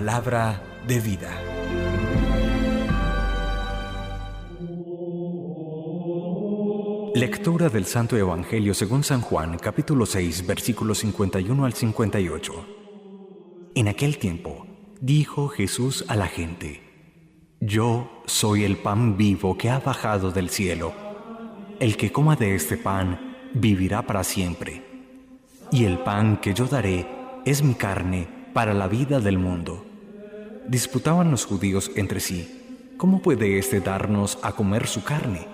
Palabra de vida. Lectura del Santo Evangelio según San Juan, capítulo 6, versículos 51 al 58. En aquel tiempo, dijo Jesús a la gente: Yo soy el pan vivo que ha bajado del cielo. El que coma de este pan vivirá para siempre. Y el pan que yo daré es mi carne para la vida del mundo. Disputaban los judíos entre sí: ¿Cómo puede éste darnos a comer su carne?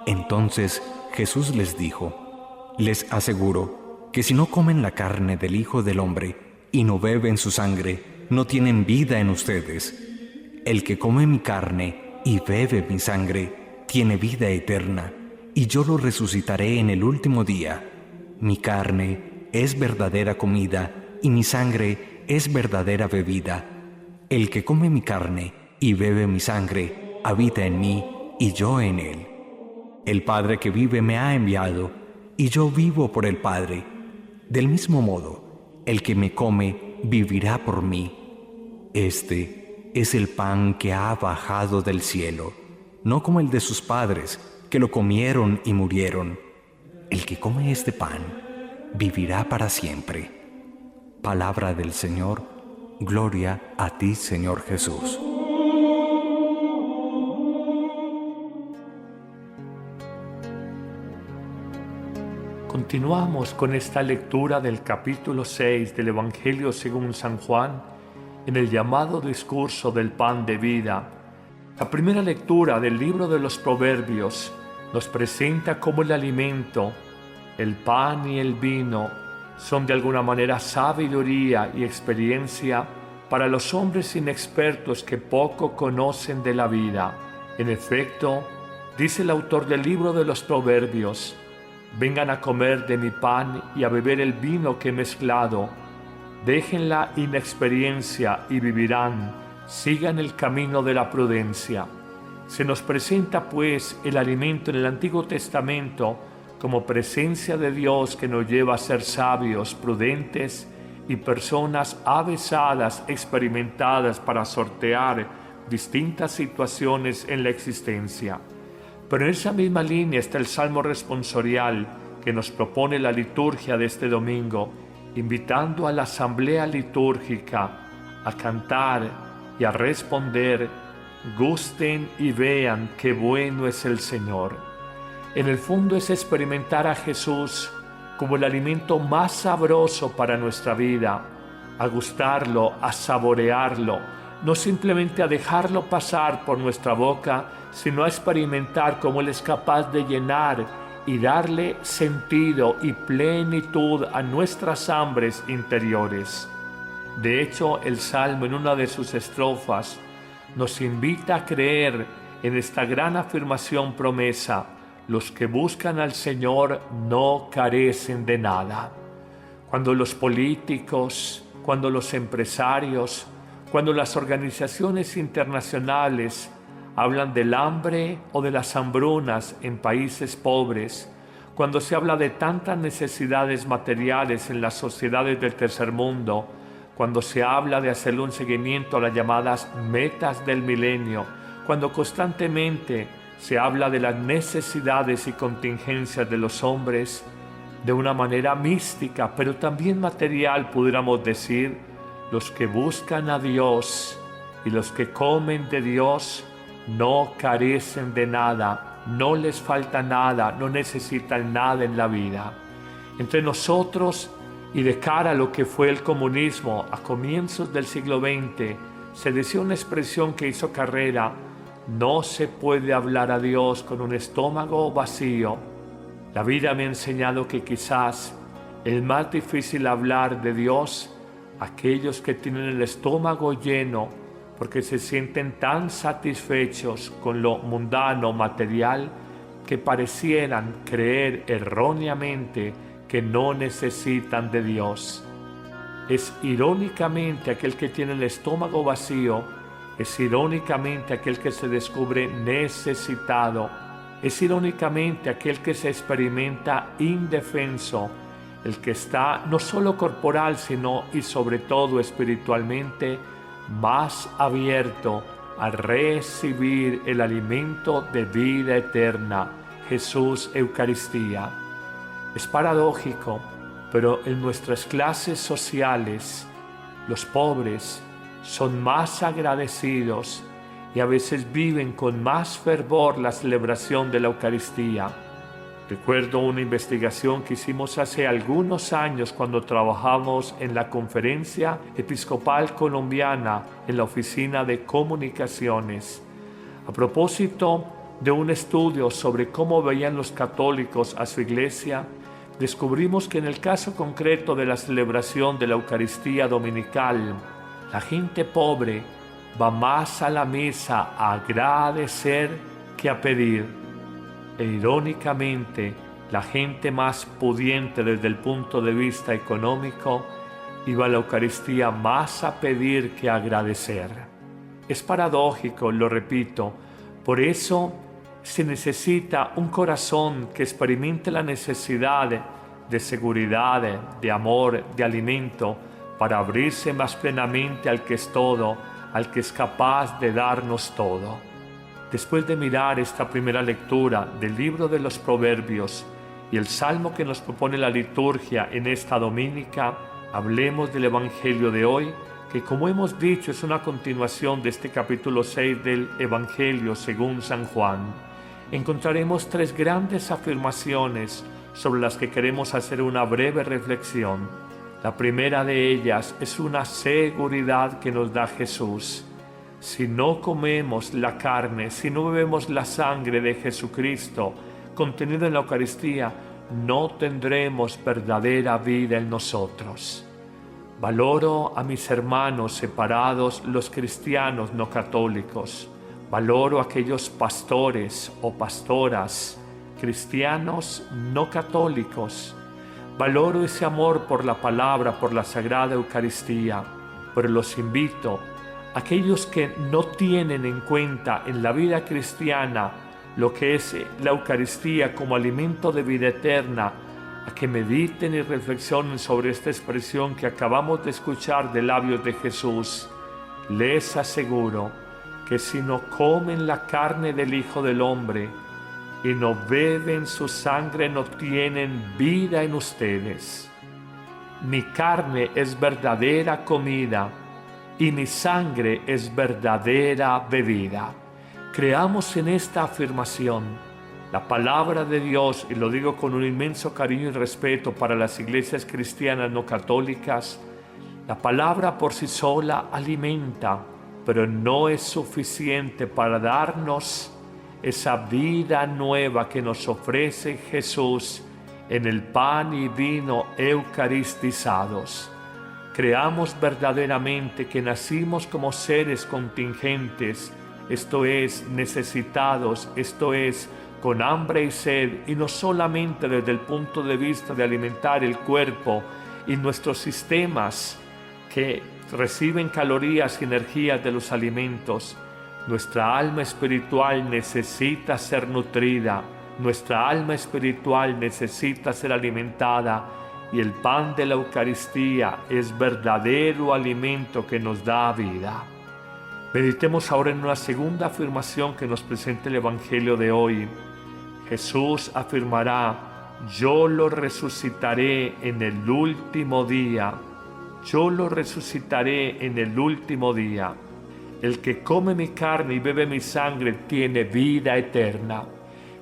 Entonces Jesús les dijo: Les aseguro que si no comen la carne del Hijo del Hombre y no beben su sangre, no tienen vida en ustedes. El que come mi carne y bebe mi sangre tiene vida eterna, y yo lo resucitaré en el último día. Mi carne es verdadera comida y mi sangre es verdadera bebida. El que come mi carne y bebe mi sangre habita en mí y yo en él. El Padre que vive me ha enviado, y yo vivo por el Padre. Del mismo modo, el que me come vivirá por mí. Este es el pan que ha bajado del cielo, no como el de sus padres, que lo comieron y murieron. El que come este pan vivirá para siempre. Palabra del Señor. Gloria a ti, Señor Jesús. Continuamos con esta lectura del capítulo 6 del Evangelio según San Juan, en el llamado discurso del pan de vida. La primera lectura del libro de los Proverbios nos presenta cómo el alimento, el pan y el vino, son de alguna manera sabiduría y experiencia para los hombres inexpertos que poco conocen de la vida. En efecto, dice el autor del libro de los Proverbios: Vengan a comer de mi pan y a beber el vino que he mezclado. Dejen la inexperiencia y vivirán. Sigan el camino de la prudencia. Se nos presenta pues el alimento en el Antiguo Testamento como presencia de Dios que nos lleva a ser sabios, prudentes y personas avesadas, experimentadas para sortear distintas situaciones en la existencia. Pero en esa misma línea está el Salmo responsorial que nos propone la liturgia de este domingo, invitando a la asamblea litúrgica a cantar y a responder: gusten y vean qué bueno es el Señor. En el fondo es experimentar a Jesús como el alimento más sabroso para nuestra vida, a gustarlo, a saborearlo, no simplemente a dejarlo pasar por nuestra boca, sino a experimentar cómo Él es capaz de llenar y darle sentido y plenitud a nuestras hambres interiores. De hecho, el Salmo en una de sus estrofas nos invita a creer en esta gran afirmación promesa: los que buscan al Señor no carecen de nada. Cuando los políticos, cuando los empresarios, cuando las organizaciones internacionales hablan del hambre o de las hambrunas en países pobres, cuando se habla de tantas necesidades materiales en las sociedades del tercer mundo, cuando se habla de hacerle un seguimiento a las llamadas metas del milenio, cuando constantemente se habla de las necesidades y contingencias de los hombres, de una manera mística, pero también material, pudiéramos decir, los que buscan a Dios y los que comen de Dios no carecen de nada, no les falta nada, no necesitan nada en la vida. Entre nosotros y de cara a lo que fue el comunismo a comienzos del siglo XX, se decía una expresión que hizo carrera: no se puede hablar a Dios con un estómago vacío. La vida me ha enseñado que quizás es más difícil hablar de Dios a aquellos que tienen el estómago lleno, porque se sienten tan satisfechos con lo mundano, material, que parecieran creer erróneamente que no necesitan de Dios. Es irónicamente aquel que tiene el estómago vacío, es irónicamente aquel que se descubre necesitado, es irónicamente aquel que se experimenta indefenso, el que está no solo corporal, sino y sobre todo espiritualmente más abierto a recibir el alimento de vida eterna, Jesús Eucaristía. Es paradójico, pero en nuestras clases sociales, los pobres son más agradecidos y a veces viven con más fervor la celebración de la Eucaristía. Recuerdo una investigación que hicimos hace algunos años cuando trabajamos en la Conferencia Episcopal Colombiana en la Oficina de Comunicaciones. A propósito de un estudio sobre cómo veían los católicos a su iglesia, descubrimos que en el caso concreto de la celebración de la Eucaristía dominical, la gente pobre va más a la misa a agradecer que a pedir. E irónicamente, la gente más pudiente desde el punto de vista económico iba a la Eucaristía más a pedir que a agradecer. Es paradójico, lo repito, por eso se necesita un corazón que experimente la necesidad de seguridad, de amor, de alimento, para abrirse más plenamente al que es todo, al que es capaz de darnos todo. Después de mirar esta primera lectura del libro de los Proverbios y el salmo que nos propone la liturgia en esta dominica, hablemos del Evangelio de hoy, que como hemos dicho es una continuación de este capítulo 6 del Evangelio según San Juan. Encontraremos tres grandes afirmaciones sobre las que queremos hacer una breve reflexión. La primera de ellas es una seguridad que nos da Jesús. Si no comemos la carne, si no bebemos la sangre de Jesucristo contenida en la Eucaristía, no tendremos verdadera vida en nosotros. Valoro a mis hermanos separados, los cristianos no católicos. Valoro a aquellos pastores o pastoras cristianos no católicos. Valoro ese amor por la palabra, por la Sagrada Eucaristía, pero los invito aquellos que no tienen en cuenta en la vida cristiana lo que es la Eucaristía como alimento de vida eterna, a que mediten y reflexionen sobre esta expresión que acabamos de escuchar de labios de Jesús. Les aseguro que si no comen la carne del Hijo del Hombre y no beben su sangre, no tienen vida en ustedes. Mi carne es verdadera comida y mi sangre es verdadera bebida. Creamos en esta afirmación. La palabra de Dios, y lo digo con un inmenso cariño y respeto para las iglesias cristianas no católicas, la palabra por sí sola alimenta, pero no es suficiente para darnos esa vida nueva que nos ofrece Jesús en el pan y vino eucaristizados. Creamos verdaderamente que nacimos como seres contingentes, esto es, necesitados, esto es, con hambre y sed, y no solamente desde el punto de vista de alimentar el cuerpo y nuestros sistemas que reciben calorías y energías de los alimentos. Nuestra alma espiritual necesita ser nutrida, nuestra alma espiritual necesita ser alimentada, y el pan de la Eucaristía es verdadero alimento que nos da vida. Meditemos ahora en una segunda afirmación que nos presenta el Evangelio de hoy. Jesús afirmará: yo lo resucitaré en el último día. Yo lo resucitaré en el último día. El que come mi carne y bebe mi sangre tiene vida eterna.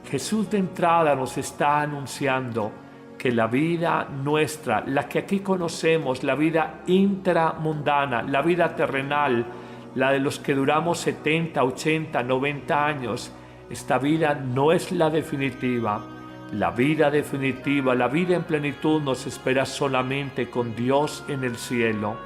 Jesús de entrada nos está anunciando que la vida nuestra, la que aquí conocemos, la vida intramundana, la vida terrenal, la de los que duramos 70, 80, 90 años, esta vida no es la definitiva. La vida definitiva, la vida en plenitud nos espera solamente con Dios en el cielo.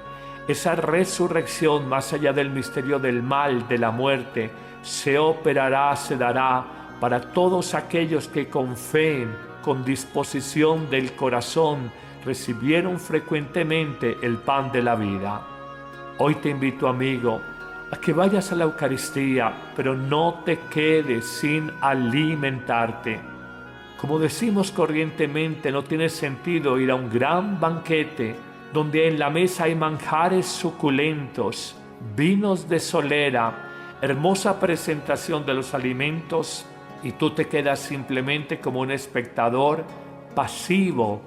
Esa resurrección más allá del misterio del mal, de la muerte, se operará, se dará para todos aquellos que con fe, con disposición del corazón, recibieron frecuentemente el pan de la vida. Hoy te invito, amigo, a que vayas a la Eucaristía, pero no te quedes sin alimentarte. Como decimos corrientemente, no tiene sentido ir a un gran banquete donde en la mesa hay manjares suculentos vinos de solera, hermosa presentación de los alimentos, y tú te quedas simplemente como un espectador pasivo,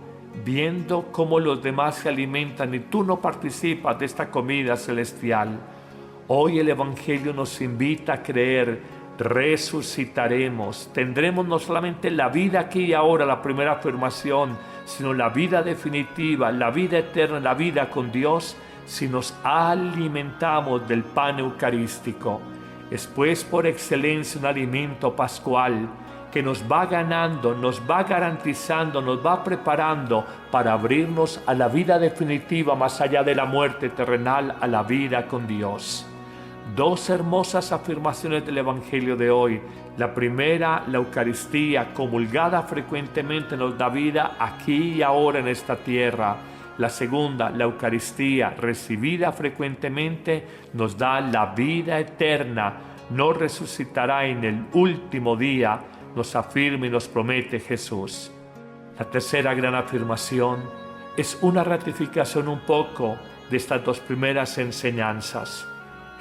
viendo cómo los demás se alimentan y tú no participas de esta comida celestial. Hoy el Evangelio nos invita a creer. Resucitaremos, tendremos no solamente la vida aquí y ahora, la primera afirmación, sino la vida definitiva, la vida eterna, la vida con Dios, si nos alimentamos del pan eucarístico. Es pues por excelencia un alimento pascual que nos va ganando, nos va garantizando, nos va preparando para abrirnos a la vida definitiva más allá de la muerte terrenal, a la vida con Dios. Dos hermosas afirmaciones del Evangelio de hoy. La primera, la Eucaristía, comulgada frecuentemente, nos da vida aquí y ahora en esta tierra. La segunda, la Eucaristía, recibida frecuentemente, nos da la vida eterna. Nos resucitará en el último día, nos afirma y nos promete Jesús. La tercera gran afirmación es una ratificación un poco de estas dos primeras enseñanzas.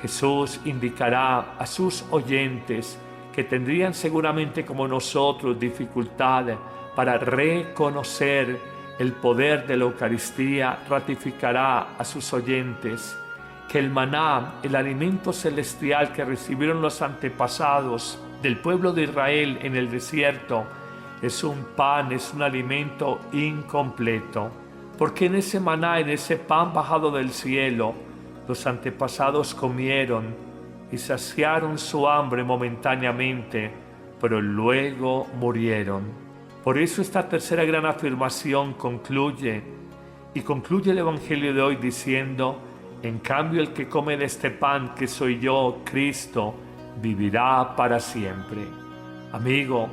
Jesús indicará a sus oyentes que tendrían seguramente como nosotros dificultad para reconocer el poder de la Eucaristía, ratificará a sus oyentes que el maná, el alimento celestial que recibieron los antepasados del pueblo de Israel en el desierto, es un pan, es un alimento incompleto. Porque en ese maná, en ese pan bajado del cielo, los antepasados comieron y saciaron su hambre momentáneamente, pero luego murieron. Por eso esta tercera gran afirmación concluye el Evangelio de hoy diciendo: en cambio el que come de este pan que soy yo, Cristo, vivirá para siempre. Amigo,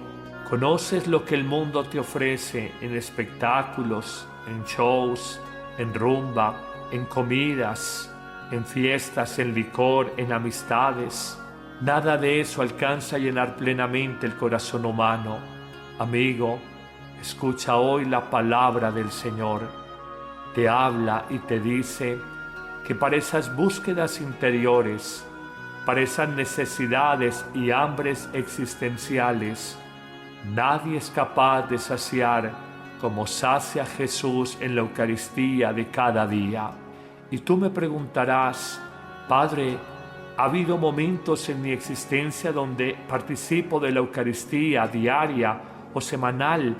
¿conoces lo que el mundo te ofrece en espectáculos, en shows, en rumba, en comidas, en fiestas, en licor, en amistades? Nada de eso alcanza a llenar plenamente el corazón humano. Amigo, escucha hoy la palabra del Señor. Te habla y te dice que para esas búsquedas interiores, para esas necesidades y hambres existenciales, nadie es capaz de saciar como sacia Jesús en la Eucaristía de cada día. Y tú me preguntarás: Padre, ¿ha habido momentos en mi existencia donde participo de la Eucaristía diaria o semanal,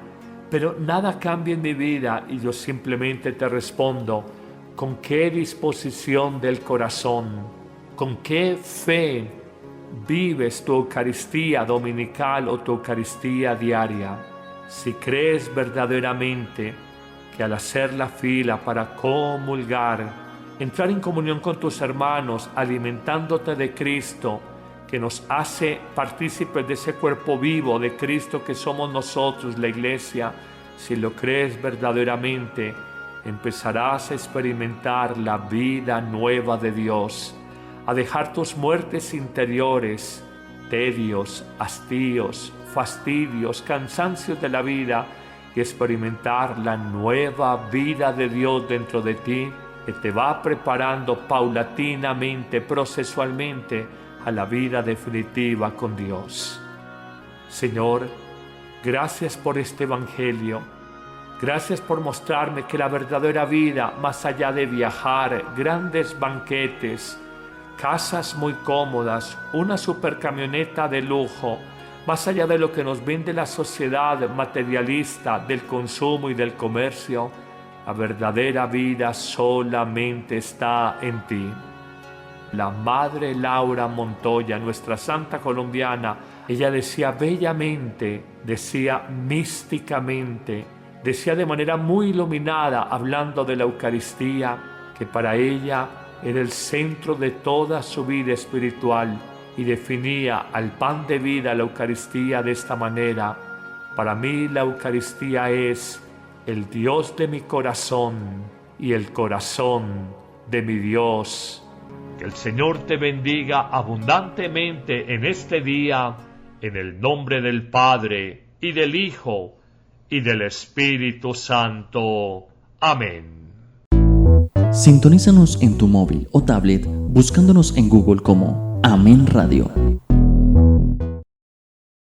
pero nada cambia en mi vida? Y yo simplemente te respondo: ¿con qué disposición del corazón, con qué fe vives tu Eucaristía dominical o tu Eucaristía diaria? Si crees verdaderamente que al hacer la fila para comulgar, entrar en comunión con tus hermanos, alimentándote de Cristo, que nos hace partícipes de ese cuerpo vivo de Cristo que somos nosotros, la Iglesia, si lo crees verdaderamente, empezarás a experimentar la vida nueva de Dios, a dejar tus muertes interiores, tedios, hastíos, fastidios, cansancios de la vida, y experimentar la nueva vida de Dios dentro de ti, que te va preparando paulatinamente, procesualmente, a la vida definitiva con Dios. Señor, gracias por este Evangelio. Gracias por mostrarme que la verdadera vida, más allá de viajar, grandes banquetes, casas muy cómodas, una supercamioneta de lujo, más allá de lo que nos vende la sociedad materialista del consumo y del comercio, la verdadera vida solamente está en ti. La Madre Laura Montoya, nuestra santa colombiana, ella decía bellamente, decía místicamente, decía de manera muy iluminada, hablando de la Eucaristía, que para ella era el centro de toda su vida espiritual, y definía al pan de vida, la Eucaristía, de esta manera: para mí la Eucaristía es el Dios de mi corazón y el corazón de mi Dios. Que el Señor te bendiga abundantemente en este día, en el nombre del Padre, y del Hijo, y del Espíritu Santo. Amén. Sintonízanos en tu móvil o tablet buscándonos en Google como Amén Radio.